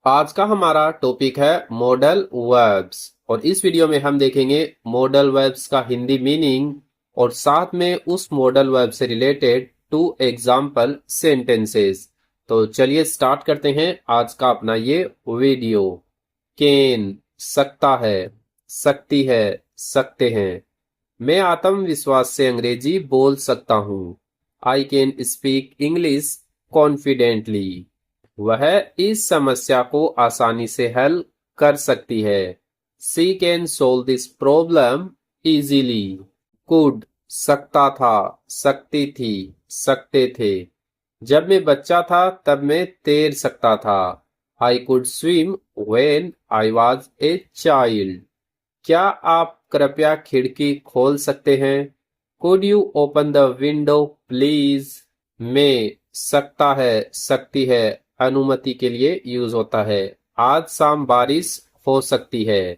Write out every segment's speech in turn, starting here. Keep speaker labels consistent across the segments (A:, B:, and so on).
A: आज का हमारा टॉपिक है मॉडल वर्ब्स और इस वीडियो में हम देखेंगे मॉडल वर्ब्स का हिंदी मीनिंग और साथ में उस मॉडल वर्ब से रिलेटेड 2 एग्जाम्पल सेंटेंसेस। तो चलिए स्टार्ट करते हैं आज का अपना ये वीडियो। कैन सकता है, सकती है, सकते हैं। मैं आत्मविश्वास से अंग्रेजी बोल सकता हूँ। I can speak English confidently. वह इस समस्या को आसानी से हल कर सकती है। She can solve this problem easily. Could सकता था, सकती थी, सकते थे। जब मैं बच्चा था तब मैं तैर सकता था। I could swim when I was a child. क्या आप कृपया खिड़की खोल सकते हैं? Could you open the window please? मैं सकता है, सकती है अनुमति के लिए यूज होता है। आज शाम बारिश हो सकती है।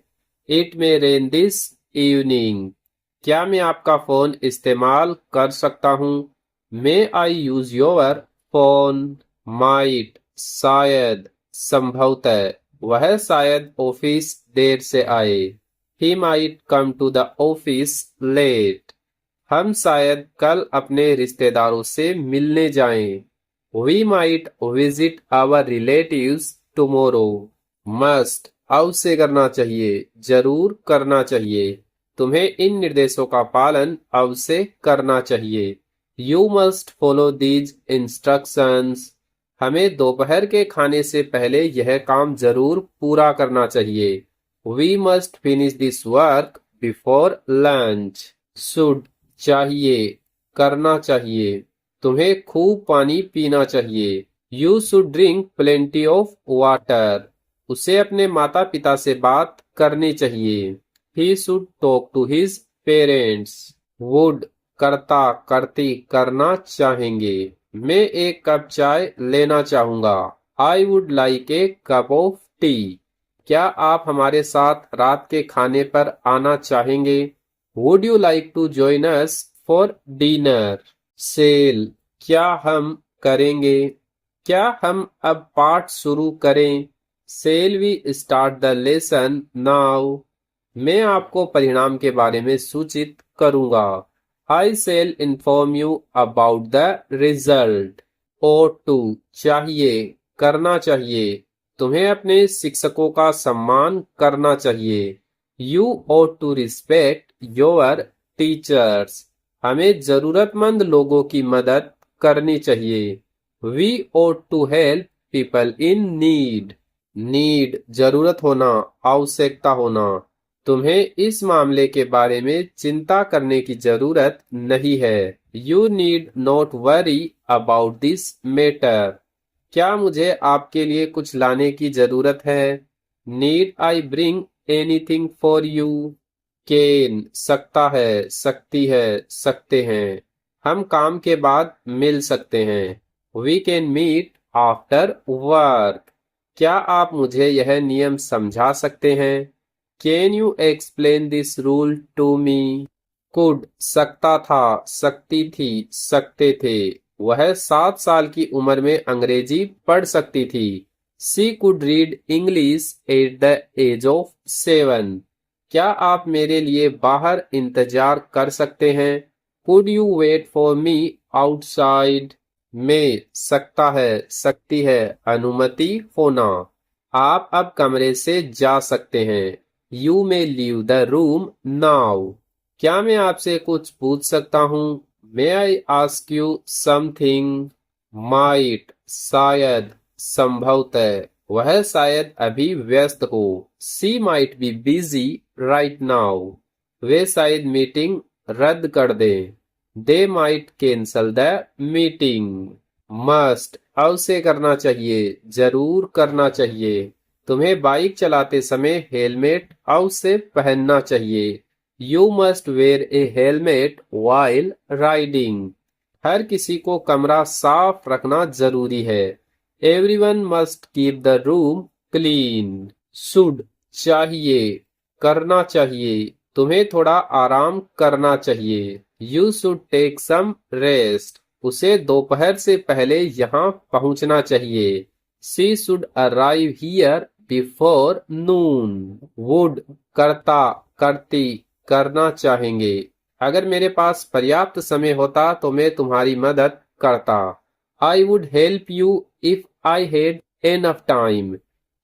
A: It may rain this evening. क्या मैं आपका फोन इस्तेमाल कर सकता हूँ? May I use your phone? Might शायद, संभवतः। वह शायद ऑफिस देर से आए। ही might come to the office late. हम शायद कल अपने रिश्तेदारों से मिलने जाएं। We might visit our relatives tomorrow. Must अवश्य करना चाहिए, जरूर करना चाहिए। तुम्हें इन निर्देशों का पालन अवश्य करना चाहिए। You must follow these instructions. हमें दोपहर के खाने से पहले यह काम जरूर पूरा करना चाहिए। We must finish this work before lunch. Should चाहिए, करना चाहिए। तुम्हें खूब पानी पीना चाहिए। You should drink plenty of water. उसे अपने माता पिता से बात करनी चाहिए। He should talk to his parents. Would करता, करती, करना चाहेंगे। मैं एक कप चाय लेना चाहूंगा। I would like a cup of T. क्या आप हमारे साथ रात के खाने पर आना चाहेंगे? Would you like to join us for dinner? Shall क्या हम करेंगे? क्या हम अब पाठ शुरू करें? Shall we start the lesson now? मैं आपको परिणाम के बारे में सूचित करूंगा। I shall inform you about the result. O two चाहिए, करना चाहिए। तुम्हें अपने शिक्षकों का सम्मान करना चाहिए। You ought to respect your teachers. हमें जरूरतमंद लोगों की मदद करनी चाहिए। We ought to help people in need. Need जरूरत होना, आवश्यकता होना। तुम्हें इस मामले के बारे में चिंता करने की जरूरत नहीं है। You need not worry about this matter. क्या मुझे आपके लिए कुछ लाने की जरूरत है? Need I bring anything for you? Can सकता है, सकती है, सकते हैं। हम काम के बाद मिल सकते हैं। We can meet after work. क्या आप मुझे यह नियम समझा सकते हैं? Can you explain this rule to me? Could सकता था, सकती थी, सकते थे। वह 7 साल की उम्र में अंग्रेजी पढ़ सकती थी। She could read English at the age of 7। क्या आप मेरे लिए बाहर इंतजार कर सकते हैं? Could you wait for me outside? May सकता है, सकती है अनुमति होना। आप अब कमरे से जा सकते हैं। You may leave the room now. क्या मैं आपसे कुछ पूछ सकता हूँ? May I ask you something? Might शायद, संभवतः। वह शायद अभी व्यस्त हो। She might be busy right now. वे शायद मीटिंग रद्द कर दें। They might cancel the meeting. Must अवश्य करना चाहिए, जरूर करना चाहिए। तुम्हें बाइक चलाते समय हेलमेट अवश्य पहनना चाहिए। You must wear a helmet while riding. हर किसी को कमरा साफ रखना जरूरी है। Everyone must keep the room clean. Should चाहिए, करना चाहिए। तुम्हें थोड़ा आराम करना चाहिए। You should take some rest. उसे दोपहर से पहले यहाँ पहुंचना चाहिए। She should arrive here before noon. Would करता, करती, करना चाहेंगे। अगर मेरे पास पर्याप्त समय होता तो मैं तुम्हारी मदद करता। I would help you if I had enough time.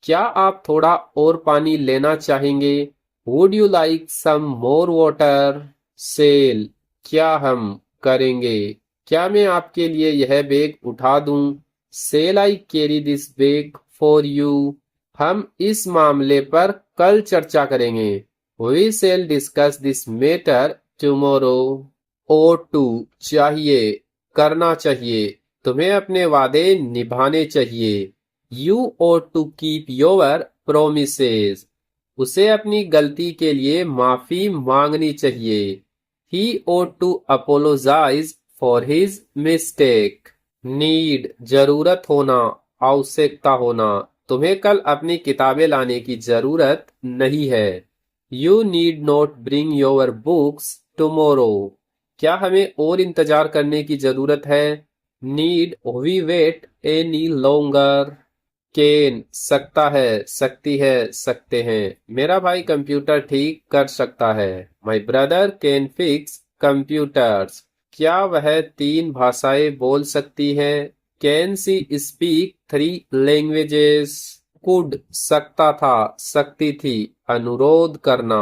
A: क्या आप थोड़ा और पानी लेना चाहेंगे? Would you like some more water? Shall, क्या हम करेंगे? क्या मैं आपके लिए यह बैग उठा दूं? Shall I carry this bag for you? हम इस मामले पर कल चर्चा करेंगे। We shall discuss this matter tomorrow. Ought to, चाहिए, करना चाहिए। तुम्हें अपने वादे निभाने चाहिए। You ought to keep your promises. उसे अपनी गलती के लिए माफी मांगनी चाहिए। He ought to apologise for his mistake. Need, जरूरत होना, आवश्यकता होना। तुम्हें कल अपनी किताबें लाने की जरूरत नहीं है। You need not bring your books tomorrow. क्या हमें और इंतजार करने की जरूरत है? Need we wait any longer? Can, सकता है, सकती है, सकते हैं। मेरा भाई कंप्यूटर ठीक कर सकता है। My brother can fix computers. क्या वह 3 भाषाएं बोल सकती है? Can see speak 3 languages? Could, सकता था, सकती थी, अनुरोध करना।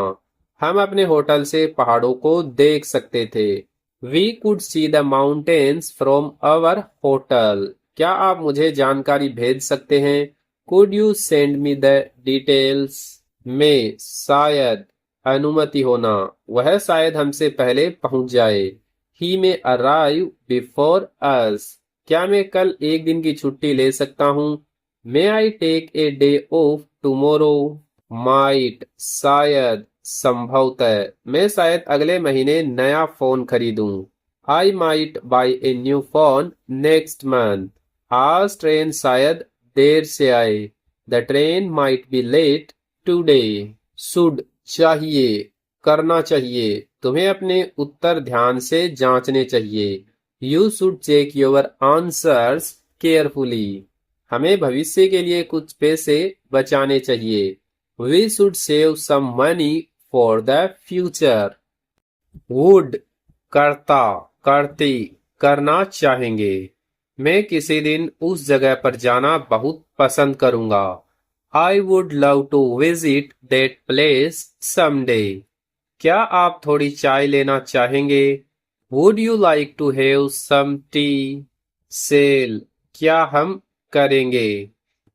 A: हम अपने होटल से पहाड़ों को देख सकते थे। We could see the mountains from our hotel. क्या आप मुझे जानकारी भेज सकते हैं? Could you send me the details? May, शायद, अनुमति होना, वह शायद हमसे पहले पहुंच जाए। ही में अराइव बिफोर अस। क्या मैं कल एक दिन की छुट्टी ले सकता हूँ? May I take a day off tomorrow? Might, शायद, संभवतः। मैं शायद अगले महीने नया फोन खरीदूं। I might buy a new phone next month. आज ट्रेन शायद देर से आए। The train might be late today. Should, चाहिए, करना चाहिए। तुम्हें अपने उत्तर ध्यान से जांचने चाहिए। You should check your answers carefully. हमें भविष्य के लिए कुछ पैसे बचाने चाहिए। We should save some money for the future. Would, करता, करती, करना चाहेंगे। मैं किसी दिन उस जगह पर जाना बहुत पसंद करूंगा। I would love to visit that place someday. क्या आप थोड़ी चाय लेना चाहेंगे? Would you like to have some tea? Shall, क्या हम करेंगे?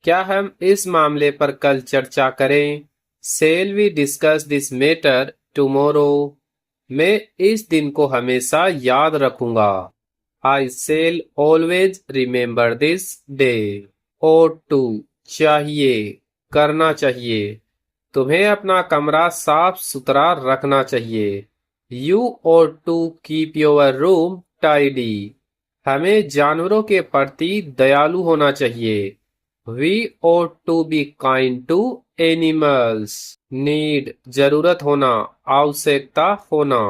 A: क्या हम इस मामले पर कल चर्चा करें? Shall we discuss this matter tomorrow? मैं इस दिन को हमेशा याद रखूंगा। I shall always remember this day. O two, चाहिए, करना चाहिए। तुम्हें अपना कमरा साफ सुथरा रखना चाहिए। You ought to keep your room tidy. हमें जानवरों के प्रति दयालु होना चाहिए। We ought to be kind to animals. Need, जरूरत होना, आवश्यकता होना।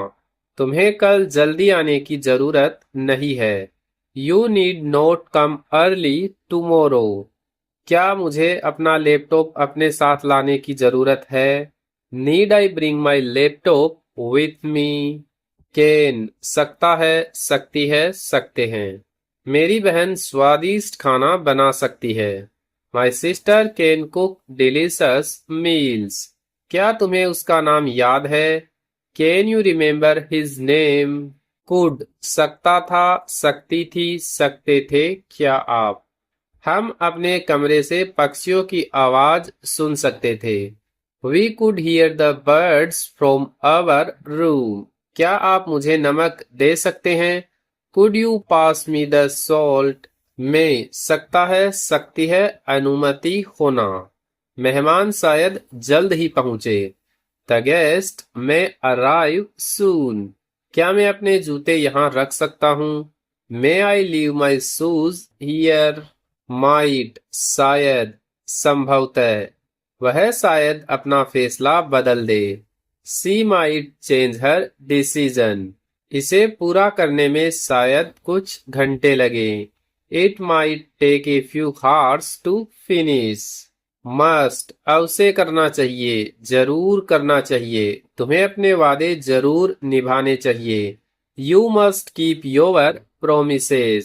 A: तुम्हें कल जल्दी आने की जरूरत नहीं है। You need not come early tomorrow. क्या मुझे अपना लैपटॉप अपने साथ लाने की जरूरत है? Need I bring my laptop with me? Can, सकता है, सकती है, सकते हैं। मेरी बहन स्वादिष्ट खाना बना सकती है। My sister can cook delicious meals. क्या तुम्हें उसका नाम याद है? Can you remember his name? Could, सकता था, सकती थी, सकते थे। क्या आप? हम अपने कमरे से पक्षियों की आवाज सुन सकते थे। We could hear the birds from our room. क्या आप मुझे नमक दे सकते हैं? Could you pass me the salt? May, सकता है, सकती है, अनुमति होना। मेहमान शायद जल्द ही पहुंचे। The guest may arrive soon. क्या मैं अपने जूते यहाँ रख सकता हूँ? May I leave my shoes here? Might, शायद, संभवतः। वह शायद अपना फैसला बदल दे। She might change her decision. इसे पूरा करने में शायद कुछ घंटे लगे। It might take a few hours to finish. Must अब से करना चाहिए, जरूर करना चाहिए, तुम्हें अपने वादे जरूर निभाने चाहिए। You must keep your promises.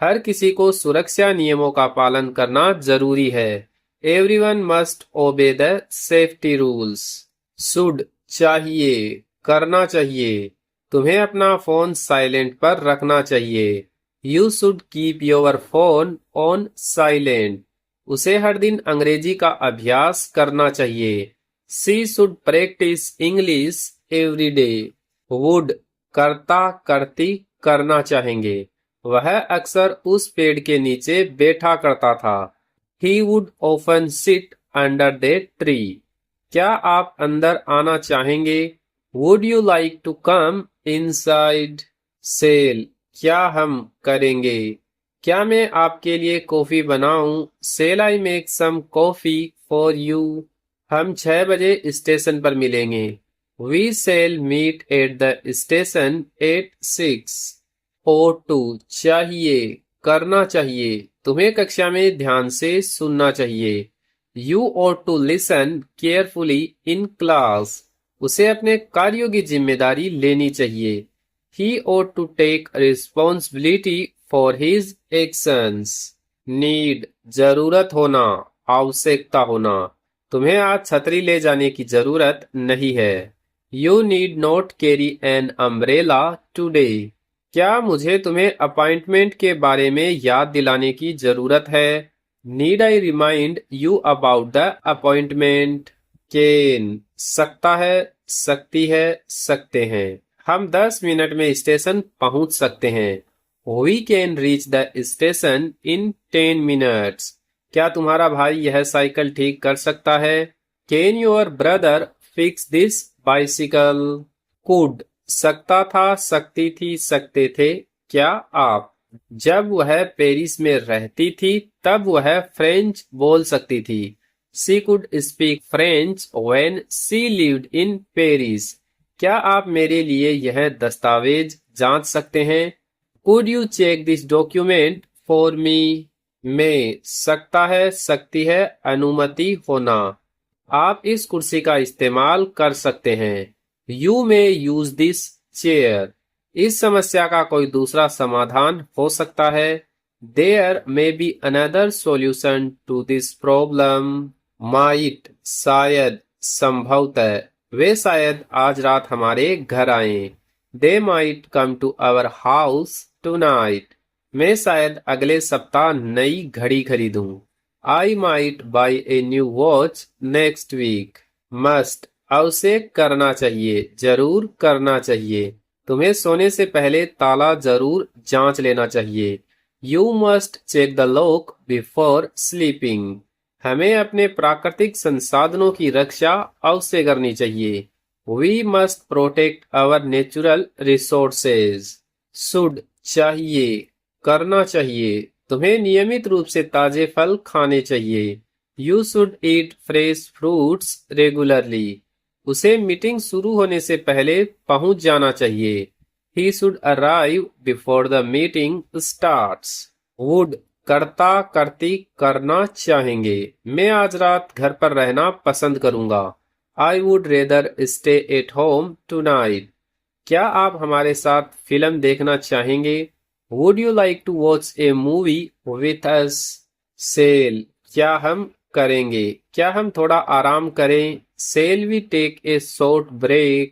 A: हर किसी को सुरक्षा नियमों का पालन करना जरूरी है। Everyone must obey the safety rules. Should चाहिए, करना चाहिए, तुम्हें अपना फोन साइलेंट पर रखना चाहिए। You should keep your phone on silent. उसे हर दिन अंग्रेजी का अभ्यास करना चाहिए। She should practice English every day. Would करता करती करना चाहेंगे, वह अक्सर उस पेड़ के नीचे बैठा करता था। He would often sit under that tree. क्या आप अंदर आना चाहेंगे? Would you like to come inside? Shall क्या हम करेंगे? क्या मैं आपके लिए कॉफी बनाऊं? Shall I make some coffee for you? हम 6 बजे स्टेशन पर मिलेंगे। We shall meet at the station at 6. Ought to चाहिए, करना चाहिए, तुम्हें कक्षा में ध्यान से सुनना चाहिए। You ought to listen carefully in class. उसे अपने कार्यों की जिम्मेदारी लेनी चाहिए। He ought to take responsibility for his actions. Need जरूरत होना, आवश्यकता होना, तुम्हें आज छतरी ले जाने की जरूरत नहीं है। You need not carry an umbrella today. क्या मुझे तुम्हें अपॉइंटमेंट के बारे में याद दिलाने की जरूरत है? Need I remind you about the appointment? Can सकता है, सकती है, सकते हैं, हम 10 मिनट में स्टेशन पहुंच सकते हैं। We can reach the station in 10 minutes. क्या तुम्हारा भाई यह साइकिल ठीक कर सकता है? Can your brother fix this bicycle? Could सकता था, सकती थी, सकते थे, क्या आप? जब वह पेरिस में रहती थी तब वह फ्रेंच बोल सकती थी। She could speak French when she lived in Paris. क्या आप मेरे लिए यह दस्तावेज जांच सकते हैं? Could you check this document for me? मैं सकता है, सकती है, अनुमति होना, आप इस कुर्सी का इस्तेमाल कर सकते हैं। You may use this chair. इस समस्या का कोई दूसरा समाधान हो सकता है। There may be another solution to this problem. Might शायद, संभवतः, वे शायद आज रात हमारे घर आएं। They might come to our house tonight. मैं शायद अगले सप्ताह नई घड़ी खरीदूं। I might buy a new watch next week. Must आवश्यक करना चाहिए, जरूर करना चाहिए, तुम्हें सोने से पहले ताला जरूर जांच लेना चाहिए। You must check the lock before sleeping. हमें अपने प्राकृतिक संसाधनों की रक्षा अवश्य करनी चाहिए। We must protect our natural resources. Should चाहिए, करना चाहिए, तुम्हें नियमित रूप से ताजे फल खाने चाहिए। You should eat fresh fruits regularly. उसे मीटिंग शुरू होने से पहले पहुंच जाना चाहिए। He should arrive before the meeting starts. Would करता करती करना चाहेंगे, मैं आज रात घर पर रहना पसंद करूंगा। I would rather stay at home tonight. क्या आप हमारे साथ फिल्म देखना चाहेंगे? Would you like to watch a movie with us? Shall क्या हम करेंगे, क्या हम थोड़ा आराम करें? Shall we take a short break?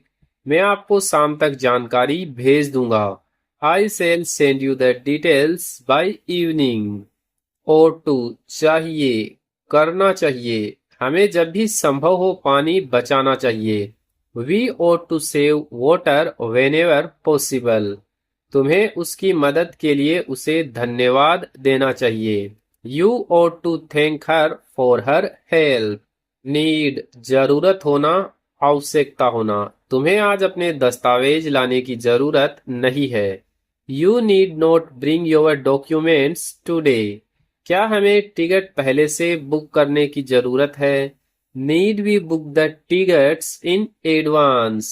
A: मैं आपको शाम तक जानकारी भेज दूंगा। I shall send you the details by evening. Ought to चाहिए, करना चाहिए, हमें जब भी संभव हो पानी बचाना चाहिए। We ought to save water whenever possible. तुम्हें उसकी मदद के लिए उसे धन्यवाद देना चाहिए। You ought to thank her for her help. Need जरूरत होना, आवश्यकता होना, तुम्हें आज अपने दस्तावेज लाने की जरूरत नहीं है। You need not bring your documents today. क्या हमें टिकट पहले से बुक करने की जरूरत है? Need we book the tickets in advance?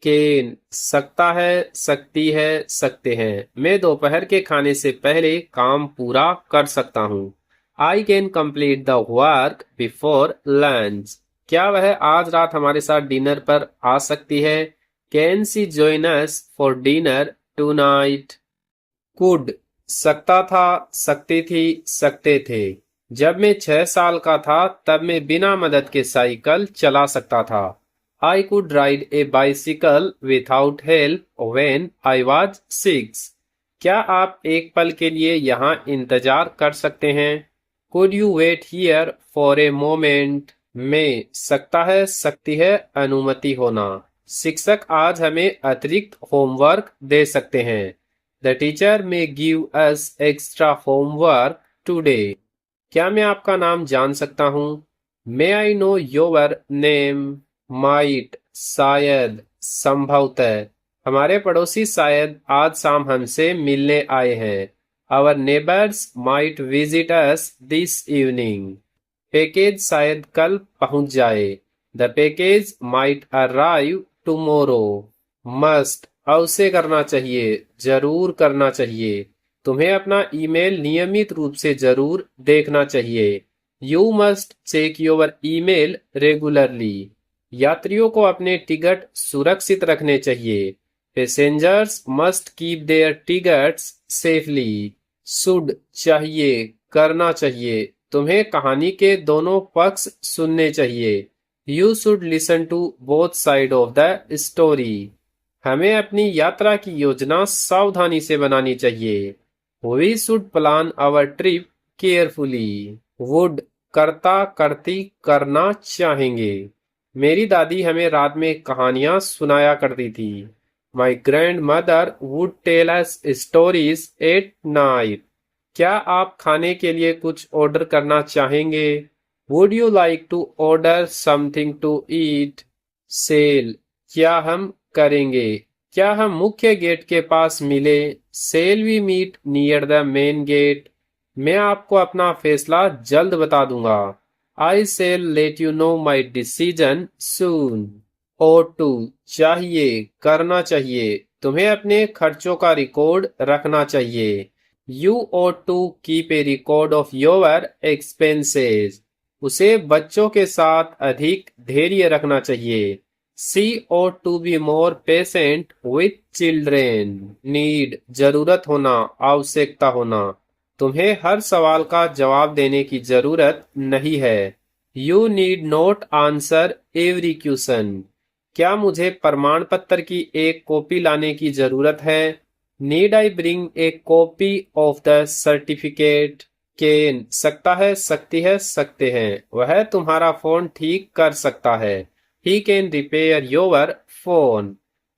A: Can सकता है, सकती है, सकते हैं। मैं दोपहर के खाने से पहले काम पूरा कर सकता हूँ। I can complete the work before lunch. क्या वह आज रात हमारे साथ डिनर पर आ सकती है? Can see join us for dinner tonight? Could सकता था, सकती थी, सकते थे। जब मैं 6 साल का था तब मैं बिना मदद के साइकिल चला सकता था। I could ride A bicycle without help when I was 6। क्या आप एक पल के लिए यहाँ इंतजार कर सकते हैं? Could you wait here for a moment? May सकता है, सकती है, अनुमति होना। शिक्षक आज हमें अतिरिक्त होमवर्क दे सकते हैं। The teacher may give us extra homework today. क्या मैं आपका नाम जान सकता हूँ? May I know your name? Might शायद, संभवतः। हमारे पड़ोसी शायद आज शाम हमसे मिलने आए हैं। Our neighbours might visit us this evening. Package शायद कल पहुंच जाए। The package might arrive tomorrow. Must अवश्य करना चाहिए, जरूर करना चाहिए। तुम्हें अपना ईमेल नियमित रूप से जरूर देखना चाहिए। You must check your email regularly. यात्रियों को अपने टिकट सुरक्षित रखने चाहिए। Passengers must keep their tickets safely. Should चाहिए, करना चाहिए। तुम्हें कहानी के दोनों पक्ष सुनने चाहिए। You should listen to both side of the story. हमें अपनी यात्रा की योजना सावधानी से बनानी चाहिए। We should plan our trip carefully. Would करता, करती, करना चाहेंगे। मेरी दादी हमें रात में कहानियां सुनाया करती थी। My grandmother would tell us stories at night. क्या आप खाने के लिए कुछ ऑर्डर करना चाहेंगे? Would you like to order something to eat? Shall क्या हम करेंगे? क्या हम मुख्य गेट के पास मिले? Shall we meet near the main gate. मैं आपको अपना फैसला जल्द बता दूंगा। I shall let you know my decision soon. Ought to चाहिए, करना चाहिए। तुम्हें अपने खर्चों का रिकॉर्ड रखना चाहिए। You ought to keep a record of your expenses. उसे बच्चों के साथ अधिक धैर्य रखना चाहिए। She ought to be more patient with children. Need जरूरत होना, आवश्यकता होना। तुम्हें हर सवाल का जवाब देने की जरूरत नहीं है। You need not answer every question. क्या मुझे प्रमाण पत्र की एक कॉपी लाने की जरूरत है? Need I bring a copy of the certificate? Can सकता है, सकती है, सकते हैं। वह तुम्हारा फोन ठीक कर सकता है। He can repair your phone.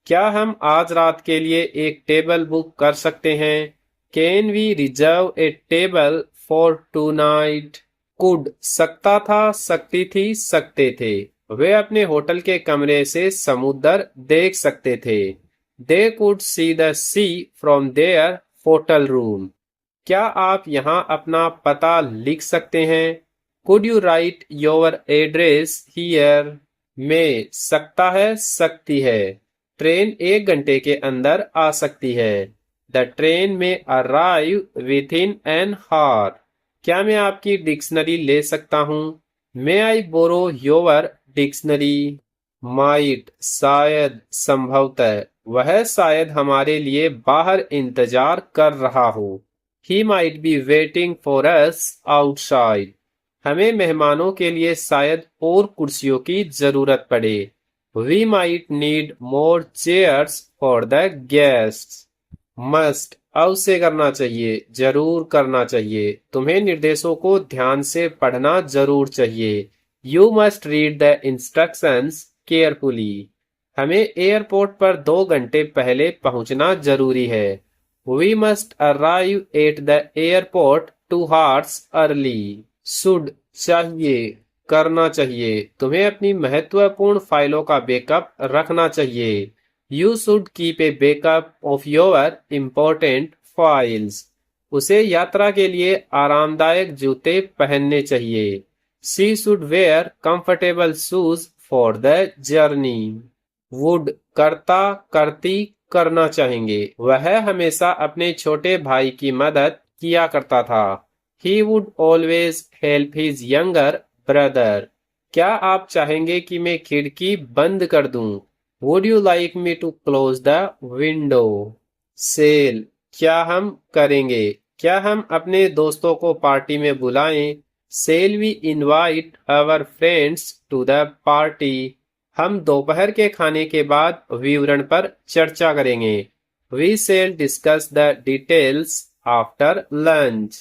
A: क्या हम आज रात के लिए एक टेबल बुक कर सकते हैं? Can we reserve a table for tonight? Could सकता था, सकती थी, सकते थे। वे अपने होटल के कमरे से समुद्र देख सकते थे। They could see the sea from their hotel room. क्या आप यहाँ अपना पता लिख सकते हैं? Could you write your address here? May सकता है, सकती है। ट्रेन 1 घंटे के अंदर आ सकती है। द ट्रेन में अराइव विद इन एन हार। क्या मैं आपकी डिक्शनरी ले सकता हूँ? May I borrow your dictionary? Might शायद, संभवतः। वह शायद हमारे लिए बाहर इंतजार कर रहा हो। He might be waiting for us outside. हमें मेहमानों के लिए शायद और कुर्सियों की जरूरत पड़े। We might need more chairs for the guests. Must अवश्य करना चाहिए, जरूर करना चाहिए। तुम्हें निर्देशों को ध्यान से पढ़ना जरूर चाहिए। You must read the instructions carefully. हमें एयरपोर्ट पर 2 घंटे पहले पहुंचना जरूरी है। We must arrive at the airport 2 hours early. Should चाहिए, करना चाहिए। तुम्हें अपनी महत्वपूर्ण फाइलों का बैकअप रखना चाहिए। You should keep a backup of your important files. उसे यात्रा के लिए आरामदायक जूते पहनने चाहिए। She should wear comfortable shoes for the journey. Would करता करती करना चाहेंगे। वह हमेशा अपने छोटे भाई की मदद किया करता था। He would always help his younger brother. क्या आप चाहेंगे कि मैं खिड़की बंद कर दूं? Would you like me to close the window? Shall क्या हम करेंगे? क्या हम अपने दोस्तों को पार्टी में बुलाएं? Shall we invite our friends to the party? हम दोपहर के खाने के बाद विवरण पर चर्चा करेंगे। We shall discuss the details after lunch.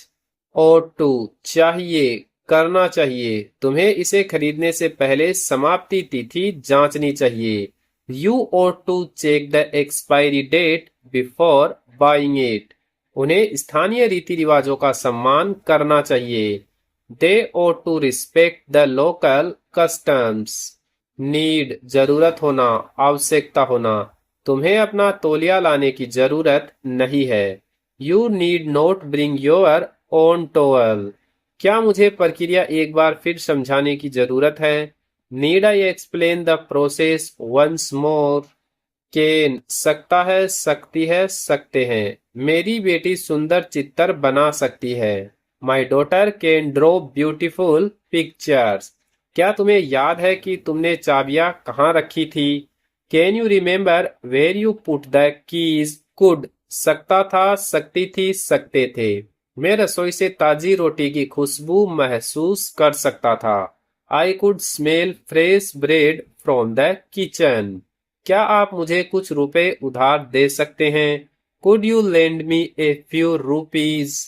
A: Ought to चाहिए करना चाहिए। तुम्हें इसे खरीदने से पहले समाप्ति तिथि जांचनी चाहिए। You ought to check the expiry date before buying it. उन्हें स्थानीय रीति रिवाजों का सम्मान करना चाहिए। They ought to respect the local customs. Need जरूरत होना, आवश्यकता होना। तुम्हें अपना तौलिया लाने की जरूरत नहीं है। You need not bring your own towel. क्या मुझे प्रक्रिया एक बार फिर समझाने की जरूरत है? Need I explain the process once more? Can सकता है, सकती है, सकते हैं। मेरी बेटी सुंदर चित्र बना सकती है। My daughter can draw beautiful pictures. क्या तुम्हें याद है कि तुमने चाबियां कहाँ रखी थी? Can you remember where you put the keys? Could सकता था, सकती थी, सकते थे। मैं रसोई से ताजी रोटी की खुशबू महसूस कर सकता था। I could smell fresh bread from the kitchen. क्या आप मुझे कुछ रुपए उधार दे सकते हैं? Could you lend me a few rupees?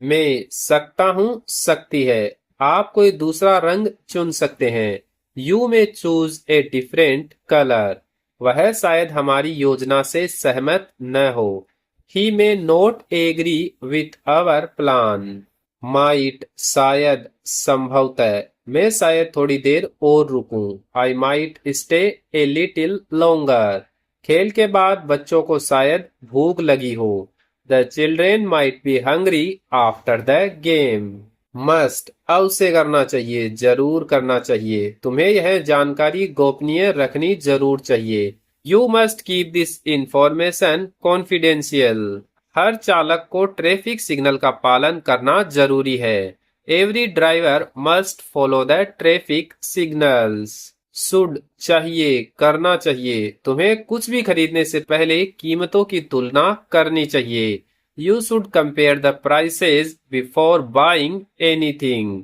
A: मैं सकता हूँ, सकती है। आप कोई दूसरा रंग चुन सकते हैं। यू में चूज ए डिफरेंट कलर। वह शायद हमारी योजना से सहमत न हो। He may not agree with our plan. Might शायद, संभवतः। मैं शायद थोड़ी देर और रुकूं। I might stay a little longer. खेल के बाद बच्चों को शायद भूख लगी हो। The children might be hungry after the game. Must अवश्य करना चाहिए, जरूर करना चाहिए। तुम्हें यह जानकारी गोपनीय रखनी जरूर चाहिए। You must keep this information confidential. हर चालक को ट्रैफिक सिग्नल का पालन करना जरूरी है। Every driver must follow the traffic signals. Should चाहिए, करना चाहिए। तुम्हें कुछ भी खरीदने से पहले कीमतों की तुलना करनी चाहिए। You should compare the prices before buying anything.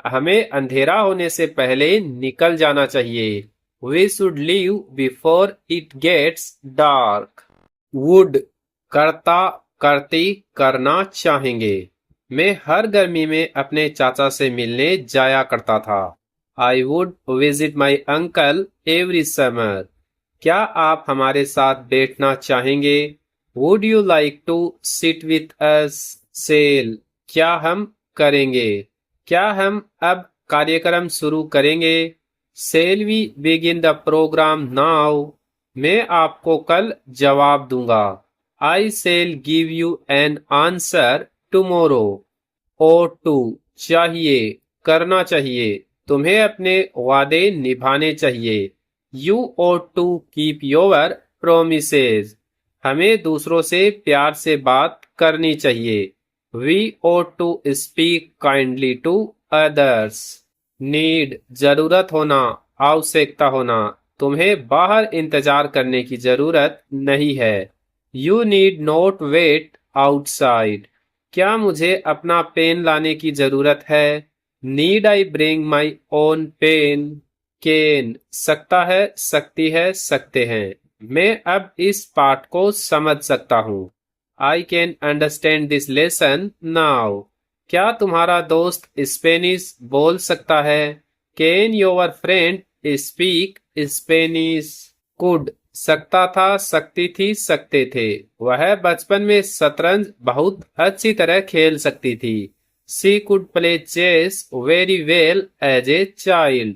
A: हमें अंधेरा होने से पहले निकल जाना चाहिए। We should leave before it gets dark. Would करता, करती, करना चाहेंगे। मैं हर गर्मी में अपने चाचा से मिलने जाया करता था। I would visit my uncle every summer. क्या आप हमारे साथ बैठना चाहेंगे? Would you like to sit with us? Shall क्या हम करेंगे? क्या हम अब कार्यक्रम शुरू करेंगे? Shall we begin the program now? मैं आपको कल जवाब दूंगा। I shall give you an answer tomorrow. O two चाहिए, करना चाहिए। तुम्हें अपने वादे निभाने चाहिए। You ought to keep your promises. हमें दूसरों से प्यार से बात करनी चाहिए। We ought to speak kindly to others. Need जरूरत होना, आवश्यकता होना। तुम्हें बाहर इंतजार करने की जरूरत नहीं है। You need not wait outside. क्या मुझे अपना पेन लाने की जरूरत है? Need I bring my own pen? Can सकता है, सकती है, सकते हैं। मैं अब इस पाठ को समझ सकता हूँ। I can understand this lesson now. क्या तुम्हारा दोस्त स्पेनिश बोल सकता है? Can your friend speak Spanish? Could सकता था, सकती थी, सकते थे। वह बचपन में शतरंज बहुत अच्छी तरह खेल सकती थी। She could play chess very well as a child.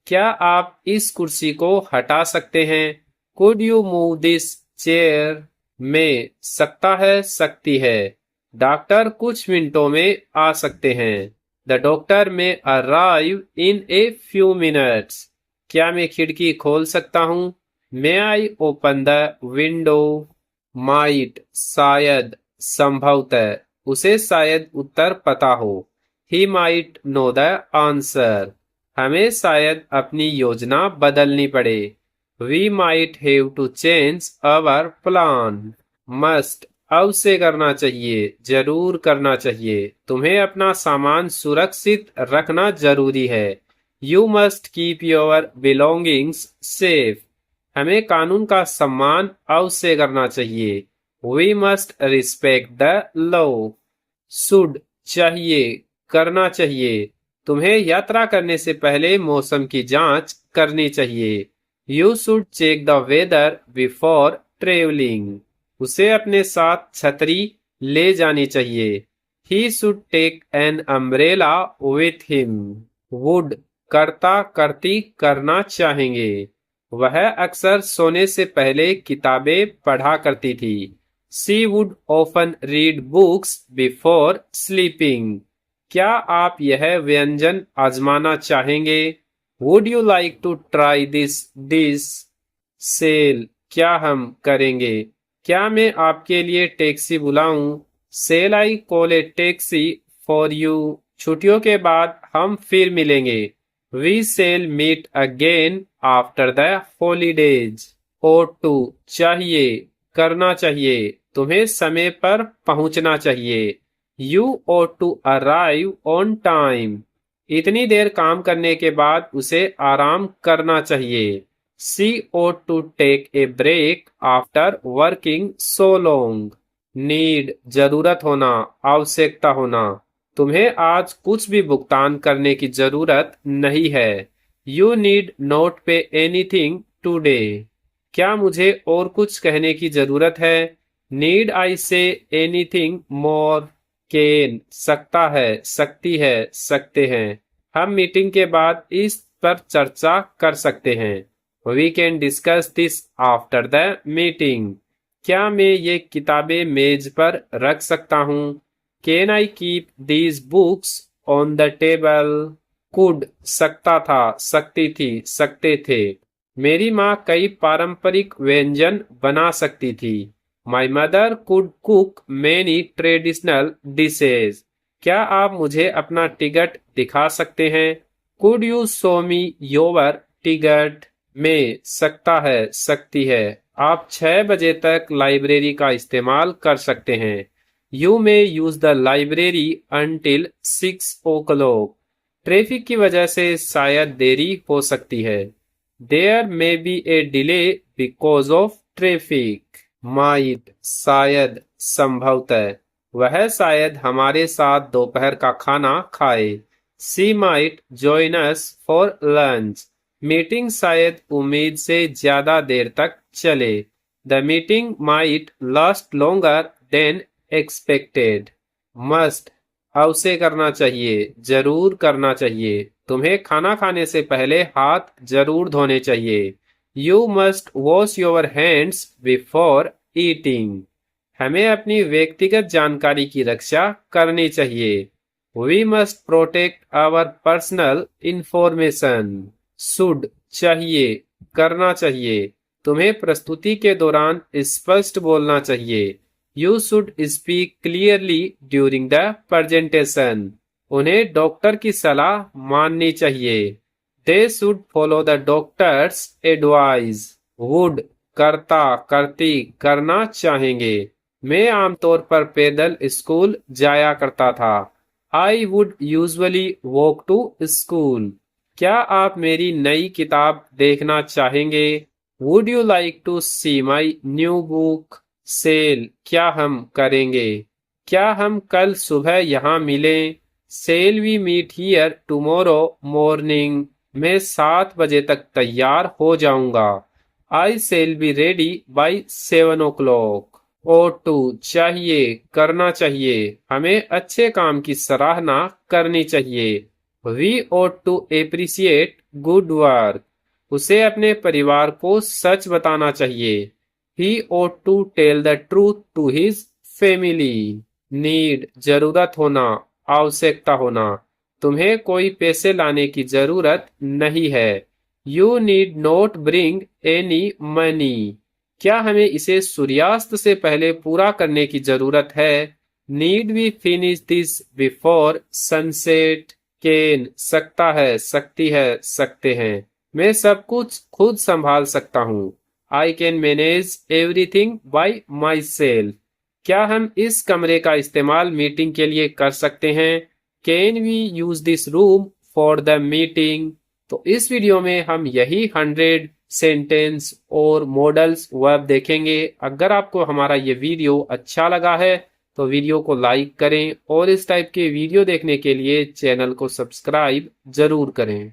A: क्या आप इस कुर्सी को हटा सकते हैं? Could you move this chair? May सकता है, सकती है। डॉक्टर कुछ मिनटों में आ सकते हैं। The doctor may arrive in a few minutes. क्या मैं खिड़की खोल सकता हूँ? May I open the window. Might शायद, संभवतः, उसे शायद उत्तर पता हो। He might know the answer, हमें शायद अपनी योजना बदलनी पड़े। We might have to change our plan. Must, अवश्य करना चाहिए, जरूर करना चाहिए। तुम्हें अपना सामान सुरक्षित रखना जरूरी है। You must keep your belongings safe, हमें कानून का सम्मान अवश्य करना चाहिए। We must respect the law. Should, चाहिए, करना चाहिए। तुम्हें यात्रा करने से पहले मौसम की जांच करनी चाहिए। You should check the weather before travelling, उसे अपने साथ छतरी ले जानी चाहिए। He should take an umbrella with him. Would, करता, करती, करना चाहेंगे। वह अक्सर सोने से पहले किताबें पढ़ा करती थी। She would often read books before sleeping. क्या आप यह व्यंजन आजमाना चाहेंगे? Would you like to try this dish? Shall, क्या हम करेंगे? क्या मैं आपके लिए टैक्सी बुलाऊं? Shall I call a taxi for you? छुट्टियों के बाद हम फिर मिलेंगे। We shall meet again after the holidays. O two, चाहिए, करना चाहिए। तुम्हें समय पर पहुंचना चाहिए। You ought to arrive on time. इतनी देर काम करने के बाद उसे आराम करना चाहिए। She ought to take a break after working so long. Need, जरूरत होना, आवश्यकता होना। तुम्हें आज कुछ भी भुगतान करने की जरूरत नहीं है। You need not pay anything today. क्या मुझे और कुछ कहने की जरूरत है? Need I say anything more? Can, सकता है, सकती है, सकते हैं। हम मीटिंग के बाद इस पर चर्चा कर सकते हैं। We can discuss this after the meeting. क्या मैं ये किताबें मेज पर रख सकता हूँ? Can I keep these books on the table? Could, सकता था, सकती थी, सकते थे। मेरी माँ कई पारंपरिक व्यंजन बना सकती थी। My mother could cook many traditional dishes. क्या आप मुझे अपना टिकट दिखा सकते हैं? Could you show me your ticket? में, सकता है, सकती है। आप 6 बजे तक लाइब्रेरी का इस्तेमाल कर सकते हैं। You may use the library until 6 o'clock। Traffic की वजह से शायद देरी हो सकती है। There may be a delay because of traffic. Might, शायद, संभवतः, वह शायद हमारे साथ दोपहर का खाना खाए। She might join us for lunch. Meeting शायद उम्मीद से ज्यादा देर तक चले। The meeting might last longer than expected. Must, अवश्य करना चाहिए, जरूर करना चाहिए। तुम्हें खाना खाने से पहले हाथ जरूर धोने चाहिए। You must wash your hands before eating. हमें अपनी व्यक्तिगत जानकारी की रक्षा करनी चाहिए। We must protect our personal information. Should, चाहिए, करना चाहिए। तुम्हें प्रस्तुति के दौरान स्पष्ट बोलना चाहिए। You should speak clearly during the presentation. उन्हें डॉक्टर की सलाह माननी चाहिए। They should follow the doctors advice. Would, करता, करती, करना चाहेंगे। मैं आमतौर पर पैदल स्कूल जाया करता था। I would usually walk to school. क्या आप मेरी नई किताब देखना चाहेंगे? Would you like to see my new book? Shall, क्या हम करेंगे? क्या हम कल सुबह यहाँ मिलें? Shall we meet here tomorrow morning. मैं 7 बजे तक तैयार हो जाऊंगा। I shall be ready by 7 o'clock। O two, चाहिए, करना चाहिए। हमें अच्छे काम की सराहना करनी चाहिए। We ought to appreciate good work. उसे अपने परिवार को सच बताना चाहिए। He ought to tell the truth to his family. Need, जरूरत होना, आवश्यकता होना। तुम्हें कोई पैसे लाने की जरूरत नहीं है। You need not bring any money. क्या हमें इसे सूर्यास्त से पहले पूरा करने की जरूरत है? Need we finish this before sunset? Can सकता है, सकती है, सकते हैं। मैं सब कुछ खुद संभाल सकता हूँ। I can manage everything by my self. क्या हम इस कमरे का इस्तेमाल मीटिंग के लिए कर सकते हैं? Can we use this room for the meeting? तो इस वीडियो में हम यही 100 सेंटेंस और मॉडल्स वर्ब देखेंगे। अगर आपको हमारा ये वीडियो अच्छा लगा है तो वीडियो को लाइक करें और इस टाइप के वीडियो देखने के लिए चैनल को सब्सक्राइब जरूर करें।